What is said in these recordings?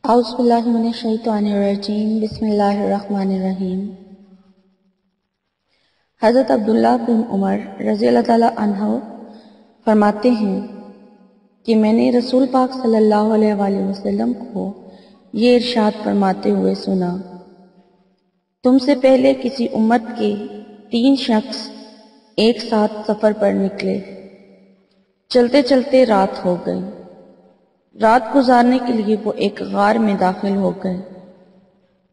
اعوذ باللہ من الشیطان الرجیم بسم اللہ الرحمن الرحیم۔ حضرت عبداللہ بن عمر رضی اللہ تعالیٰ عنہ فرماتے ہیں کہ میں نے رسول پاک صلی اللہ علیہ وآلہ وسلم کو یہ ارشاد فرماتے ہوئے سنا، تم سے پہلے کسی امت کے 3 شخص ایک ساتھ سفر پر نکلے، چلتے چلتے رات ہو گئی۔ رات گزارنے کے لیے وہ ایک غار میں داخل ہو گئے۔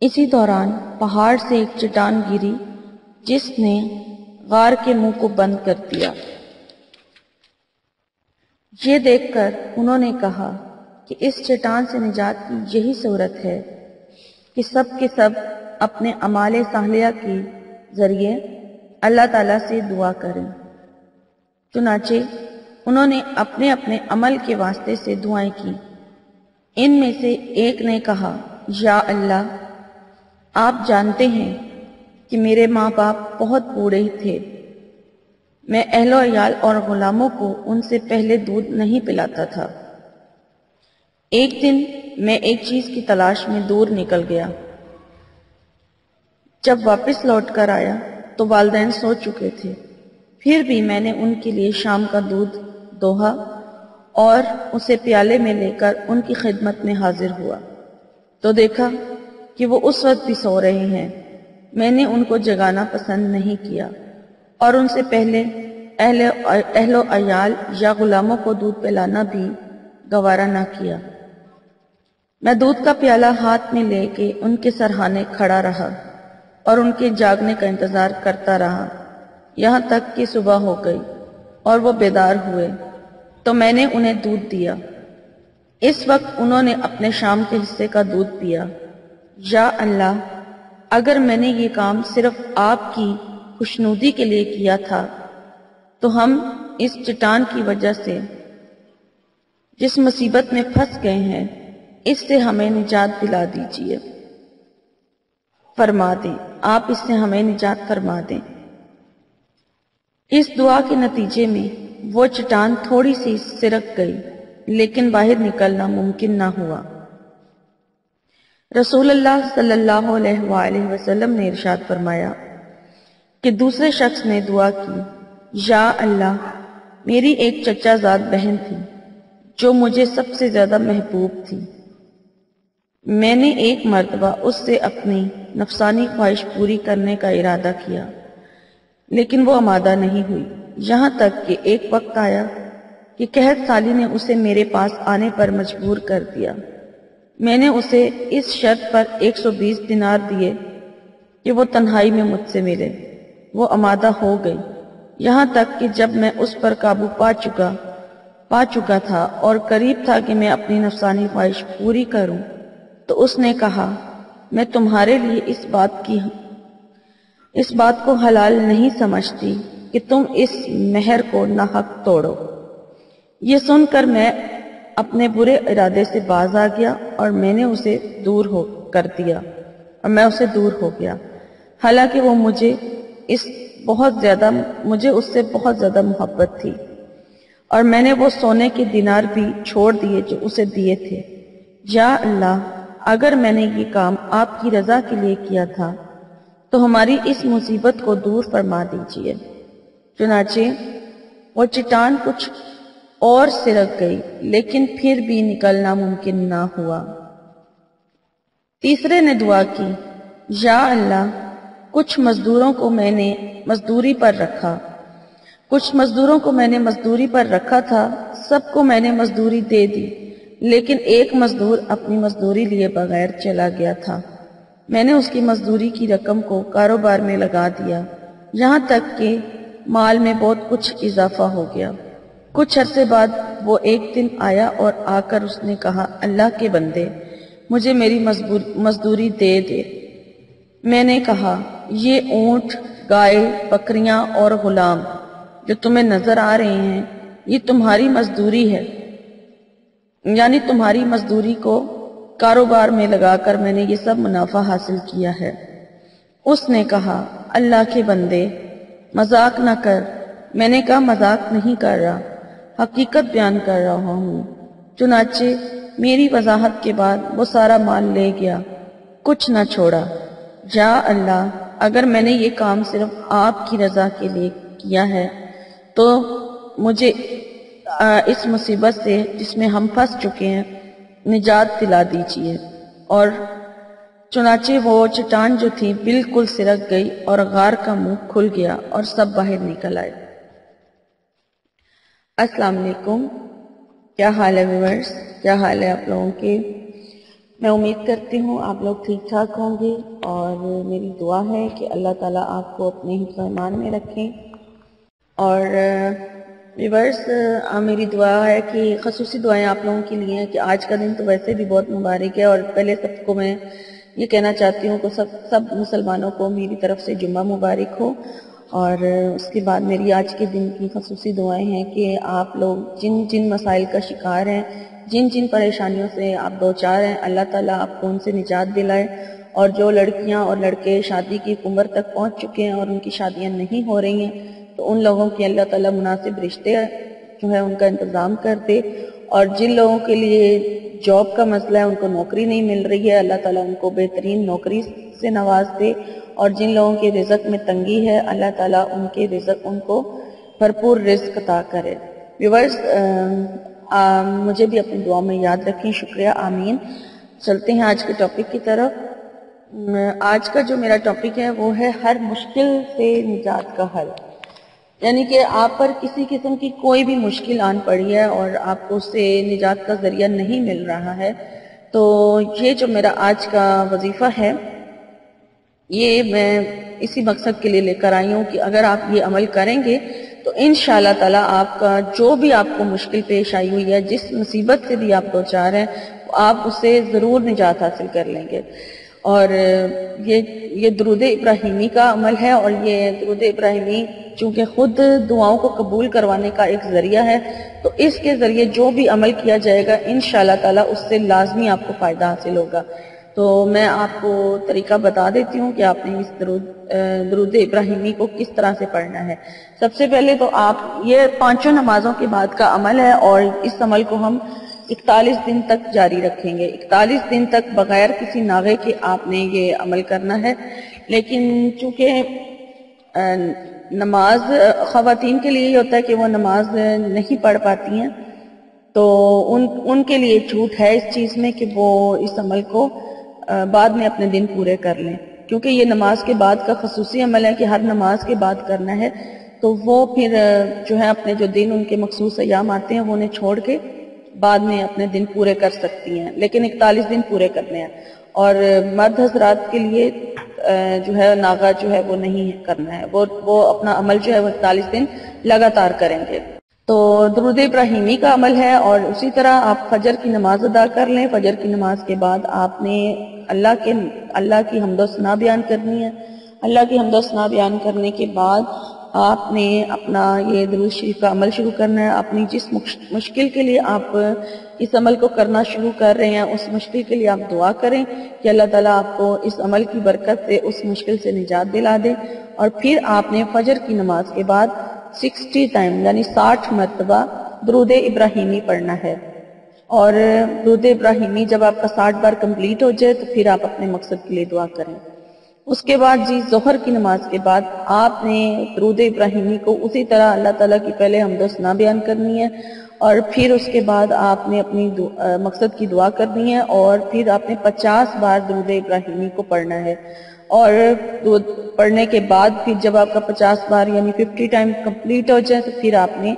اسی دوران پہاڑ سے ایک چٹان گری جس نے غار کے منہ کو بند کر دیا۔ یہ دیکھ کر انہوں نے کہا کہ اس چٹان سے نجات کی یہی صورت ہے کہ سب کے سب اپنے اعمال صالحہ کے ذریعے اللہ تعالیٰ سے دعا کریں۔ چنانچہ انہوں نے اپنے اپنے عمل کے واسطے سے دعائیں کی۔ ان میں سے ایک نے کہا، یا اللہ، آپ جانتے ہیں کہ میرے ماں باپ بہت بوڑھے تھے، میں اہل و عیال اور غلاموں کو ان سے پہلے دودھ نہیں پلاتا تھا۔ ایک دن میں ایک چیز کی تلاش میں دور نکل گیا۔ جب واپس لوٹ کر آیا تو والدین سو چکے تھے، پھر بھی میں نے ان کے لیے شام کا دودھ دوہا اور اسے پیالے میں لے کر ان کی خدمت میں حاضر ہوا تو دیکھا کہ وہ اس وقت بھی سو رہے ہیں۔ میں نے ان کو جگانا پسند نہیں کیا اور ان سے پہلے اہل و عیال یا غلاموں کو دودھ پلانا بھی گوارا نہ کیا۔ میں دودھ کا پیالہ ہاتھ میں لے کے ان کے سرہانے کھڑا رہا اور ان کے جاگنے کا انتظار کرتا رہا، یہاں تک کہ صبح ہو گئی اور وہ بیدار ہوئے تو میں نے انہیں دودھ دیا۔ اس وقت انہوں نے اپنے شام کے حصے کا دودھ پیا۔ یا اللہ، اگر میں نے یہ کام صرف آپ کی خوشنودی کے لیے کیا تھا تو ہم اس چٹان کی وجہ سے جس مصیبت میں پھنس گئے ہیں اس سے ہمیں نجات دلا دیجیے، فرما دیں، آپ اس سے ہمیں نجات فرما دیں۔ اس دعا کے نتیجے میں وہ چٹان تھوڑی سی سرک گئی لیکن باہر نکلنا ممکن نہ ہوا۔ رسول اللہ صلی اللہ علیہ وآلہ وسلم نے ارشاد فرمایا کہ دوسرے شخص نے دعا کی، یا اللہ، میری ایک چچا زاد بہن تھی جو مجھے سب سے زیادہ محبوب تھی۔ میں نے ایک مرتبہ اس سے اپنی نفسانی خواہش پوری کرنے کا ارادہ کیا لیکن وہ آمادہ نہیں ہوئی، یہاں تک کہ ایک وقت آیا کہ قحط سالی نے اسے میرے پاس آنے پر مجبور کر دیا۔ میں نے اسے اس شرط پر 120 دینار دیے کہ وہ تنہائی میں مجھ سے ملے۔ وہ آمادہ ہو گئی، یہاں تک کہ جب میں اس پر قابو پا چکا تھا اور قریب تھا کہ میں اپنی نفسانی خواہش پوری کروں تو اس نے کہا، میں تمہارے لیے اس بات کو حلال نہیں سمجھتی کہ تم اس مہر کو ناحق توڑو۔ یہ سن کر میں اپنے برے ارادے سے باز آ گیا اور میں نے اسے دور ہو گیا، حالانکہ وہ مجھے اس سے بہت زیادہ محبت تھی، اور میں نے وہ سونے کے دینار بھی چھوڑ دیے جو اسے دیے تھے۔ یا اللہ، اگر میں نے یہ کام آپ کی رضا کے لیے کیا تھا تو ہماری اس مصیبت کو دور فرما دیجیے۔ چنانچہ وہ چٹان کچھ اور سرک گئی لیکن پھر بھی نکلنا ممکن نہ ہوا۔ تیسرے نے دعا کی، یا اللہ، کچھ مزدوروں کو میں نے مزدوری پر رکھا تھا، سب کو میں نے مزدوری دے دی، لیکن ایک مزدور اپنی مزدوری لیے بغیر چلا گیا تھا۔ میں نے اس کی مزدوری کی رقم کو کاروبار میں لگا دیا، یہاں تک کہ مال میں بہت کچھ اضافہ ہو گیا۔ کچھ عرصے بعد وہ ایک دن آیا اور آ کر اس نے کہا، اللہ کے بندے، مجھے میری مزدوری دے دے۔ میں نے کہا، یہ اونٹ، گائے، بکریاں اور غلام جو تمہیں نظر آ رہے ہیں یہ تمہاری مزدوری ہے، یعنی تمہاری مزدوری کو کاروبار میں لگا کر میں نے یہ سب منافع حاصل کیا ہے۔ اس نے کہا، اللہ کے بندے، مذاق نہ کر۔ میں نے کہا، مذاق نہیں کر رہا، حقیقت بیان کر رہا ہوں۔ چنانچہ میری وضاحت کے بعد وہ سارا مال لے گیا، کچھ نہ چھوڑا۔ یا اللہ، اگر میں نے یہ کام صرف آپ کی رضا کے لیے کیا ہے تو مجھے اس مصیبت سے جس میں ہم پھنس چکے ہیں نجات دلا دیجیے۔ اور چنانچہ وہ چٹان جو تھی بالکل سرک گئی اور غار کا منہ کھل گیا اور سب باہر نکل آئے۔ السلام علیکم، کیا حال ہے ویورز؟ کیا حال ہے آپ لوگوں کے؟ میں امید کرتی ہوں آپ لوگ ٹھیک ٹھاک ہوں گے، اور میری دعا ہے کہ اللہ تعالیٰ آپ کو اپنے حفظ و ایمان میں رکھیں۔ اور ویورز، میری دعا ہے کہ خصوصی دعائیں آپ لوگوں کے لیے ہیں کہ آج کا دن تو ویسے بھی بہت مبارک ہے، اور پہلے سب کو میں یہ کہنا چاہتی ہوں کہ سب مسلمانوں کو میری طرف سے جمعہ مبارک ہو۔ اور اس کے بعد میری آج کے دن کی خصوصی دعائیں ہیں کہ آپ لوگ جن مسائل کا شکار ہیں، جن پریشانیوں سے آپ دوچار ہیں، اللہ تعالیٰ آپ کو ان سے نجات دلائے۔ اور جو لڑکیاں اور لڑکے شادی کی عمر تک پہنچ چکے ہیں اور ان کی شادیاں نہیں ہو رہی ہیں، تو ان لوگوں کے اللہ تعالیٰ مناسب رشتے جو ہے ان کا انتظام کر دے۔ اور جن لوگوں کے لیے جاب کا مسئلہ ہے، ان کو نوکری نہیں مل رہی ہے، اللہ تعالیٰ ان کو بہترین نوکری سے نواز دے۔ اور جن لوگوں کے رزق میں تنگی ہے، اللہ تعالیٰ ان کو بھرپور رزق عطا کرے۔ ویورز، مجھے بھی اپنی دعا میں یاد رکھیں، شکریہ، آمین۔ چلتے ہیں آج کے ٹاپک کی طرف۔ آج کا جو میرا ٹاپک ہے وہ ہے ہر مشکل سے نجات کا حل۔ یعنی کہ آپ پر کسی قسم کی کوئی بھی مشکل آن پڑی ہے اور آپ کو اس سے نجات کا ذریعہ نہیں مل رہا ہے، تو یہ جو میرا آج کا وظیفہ ہے، یہ میں اسی مقصد کے لیے لے کر آئی ہوں کہ اگر آپ یہ عمل کریں گے تو انشاءاللہ تعالیٰ آپ کا جو بھی آپ کو مشکل پیش آئی ہوئی ہے، جس مصیبت سے بھی آپ دوچار ہیں، آپ اس سے ضرور نجات حاصل کر لیں گے۔ اور یہ درود ابراہیمی کا عمل ہے، اور یہ درود ابراہیمی چونکہ خود دعاؤں کو قبول کروانے کا ایک ذریعہ ہے، تو اس کے ذریعے جو بھی عمل کیا جائے گا انشاءاللہ تعالیٰ اس سے لازمی آپ کو فائدہ حاصل ہوگا۔ تو میں آپ کو طریقہ بتا دیتی ہوں کہ آپ نے اس درود ابراہیمی کو کس طرح سے پڑھنا ہے۔ سب سے پہلے تو آپ یہ 5 نمازوں کے بعد کا عمل ہے، اور اس عمل کو ہم 41 دن تک جاری رکھیں گے۔ 41 دن تک بغیر کسی ناغے کے آپ نے یہ عمل کرنا ہے۔ لیکن چونکہ نماز خواتین کے لیے یہ ہوتا ہے کہ وہ نماز نہیں پڑھ پاتی ہیں، تو ان کے لیے چھوٹ ہے اس چیز میں کہ وہ اس عمل کو بعد میں اپنے دن پورے کر لیں، کیونکہ یہ نماز کے بعد کا خصوصی عمل ہے کہ ہر نماز کے بعد کرنا ہے۔ تو وہ پھر جو ہے اپنے جو دن ان کے مخصوص ایام آتے ہیں وہ انہیں چھوڑ کے بعد میں اپنے دن پورے کر سکتی ہیں، لیکن 41 دن پورے کرنے ہیں۔ اور مرد حضرات کے لیے جو ہے ناغا جو ہے وہ نہیں کرنا ہے، وہ اپنا عمل جو ہے وہ 41 دن لگاتار کریں گے۔ تو درود ابراہیمی کا عمل ہے، اور اسی طرح آپ فجر کی نماز ادا کر لیں۔ فجر کی نماز کے بعد آپ نے اللہ کی حمد و ثنا بیان کرنی ہے۔ اللہ کی حمد و ثنا بیان کرنے کے بعد آپ نے اپنا یہ درود شریف کا عمل شروع کرنا ہے۔ اپنی جس مشکل کے لیے آپ اس عمل کو کرنا شروع کر رہے ہیں، اس مشکل کے لیے آپ دعا کریں کہ اللہ تعالیٰ آپ کو اس عمل کی برکت سے اس مشکل سے نجات دلا دے۔ اور پھر آپ نے فجر کی نماز کے بعد 60 ٹائم یعنی 60 مرتبہ درود ابراہیمی پڑھنا ہے۔ اور درود ابراہیمی جب آپ کا 60 بار کمپلیٹ ہو جائے تو پھر آپ اپنے مقصد کے لیے دعا کریں۔ اس کے بعد ظہر کی نماز کے بعد آپ نے درود ابراہیمی کو اسی طرح اللہ تعالیٰ کی پہلے حمد و ثنا بیان کرنی ہے، اور پھر اس کے بعد آپ نے اپنی مقصد کی دعا کرنی ہے، اور پھر آپ نے 50 بار درود ابراہیمی کو پڑھنا ہے۔ اور پڑھنے کے بعد پھر جب آپ کا 50 بار یعنی 50 ٹائم کمپلیٹ ہو جائے تو پھر آپ نے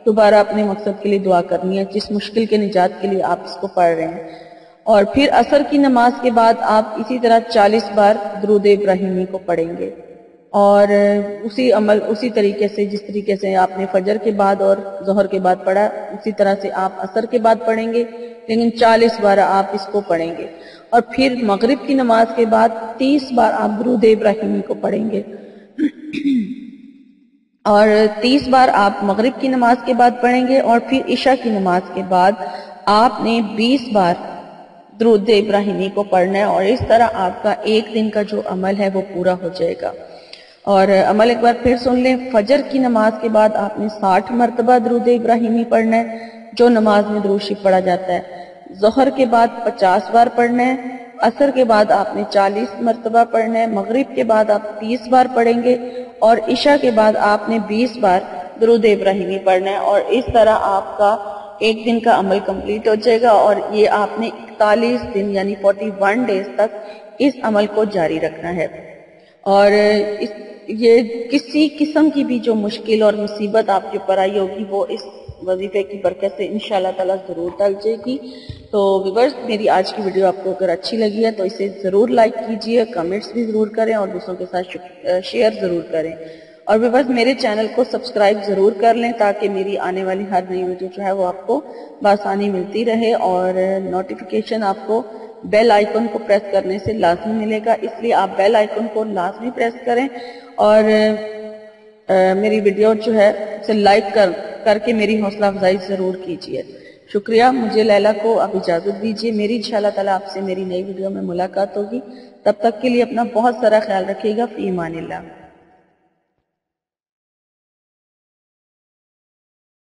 دوبارہ اپنے مقصد کے لیے دعا کرنی ہے، جس مشکل کے نجات کے لیے آپ اس کو پڑھ رہے ہیں۔ اور پھر عصر کی نماز کے بعد آپ اسی طرح 40 بار درود ابراہیمی کو پڑھیں گے، اور اسی طریقے سے جس طریقے سے آپ نے فجر کے بعد اور ظہر کے بعد پڑھا، اسی طرح سے آپ عصر کے بعد پڑھیں گے، لیکن 40 بار آپ اس کو پڑھیں گے۔ اور پھر مغرب کی نماز کے بعد 30 بار آپ درود ابراہیمی کو پڑھیں گے، اور 30 بار آپ مغرب کی نماز کے بعد پڑھیں گے۔ اور پھر عشاء کی نماز کے بعد آپ نے 20 بار درود ابراہیمی کو پڑھنا ہے، اور اس طرح آپ کا ایک دن کا جو عمل ہے وہ پورا ہو جائے گا۔ اور عمل ایک بار پھر سن لیں، فجر کی نماز کے بعد آپ نے 60 مرتبہ درود ابراہیمی پڑھنا ہے، جو نماز میں درود شریف پڑھا جاتا ہے۔ ظہر کے بعد 50 بار پڑھنا ہے، عصر کے بعد آپ نے 40 مرتبہ پڑھنا ہے، مغرب کے بعد آپ 30 بار پڑھیں گے اور عشاء کے بعد آپ نے 20 بار درود ابراہیمی پڑھنا ہے، اور اس طرح آپ کا ایک دن کا عمل کمپلیٹ ہو جائے گا، اور یہ آپ نے 41 دن یعنی 41 ڈیز تک اس عمل کو جاری رکھنا ہے۔ اور یہ کسی قسم کی بھی جو مشکل اور مصیبت آپ کے اوپر آئی ہوگی وہ اس وظیفے کی برکت سے انشاءاللہ تعالیٰ ضرور ٹل جائے گی۔ تو ویورز، میری آج کی ویڈیو آپ کو اگر اچھی لگی ہے تو اسے ضرور لائک کیجئے، کمنٹس بھی ضرور کریں اور دوسروں کے ساتھ شیئر ضرور کریں، اور ویورز میرے چینل کو سبسکرائب ضرور کر لیں تاکہ میری آنے والی ہر نئی ویڈیو جو ہے وہ آپ کو بآسانی ملتی رہے، اور نوٹیفیکیشن آپ کو بیل آئیکن کو پریس کرنے سے لازمی ملے گا، اس لیے آپ بیل آئیکن کو لازمی پریس کریں، اور میری ویڈیو جو ہے اسے لائک کر کے میری حوصلہ افزائی ضرور کیجیے۔ شکریہ۔ مجھے لیلا کو اب اجازت دیجیے، میری انشاءاللہ تعالیٰ آپ سے میری نئی ویڈیو میں ملاقات ہوگی، تب تک کے لیے اپنا بہت سارا خیال رکھیے گا۔ فی امان اللہ۔